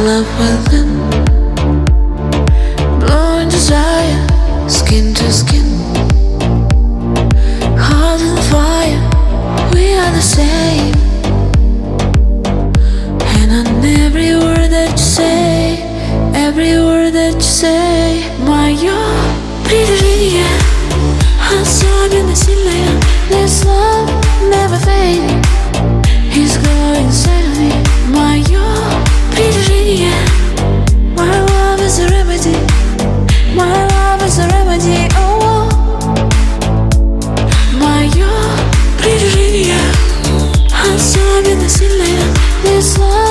love within, blowing desire, skin to skin, heart and fire, we are the same. And on every word that you say, every word that you say, мое притяжение особенно сильное. This love never fading, it's glowing steadily. Мое притяжение, my love is a remedy, my love is a remedy. Oh, мое притяжение особенно сильное. This love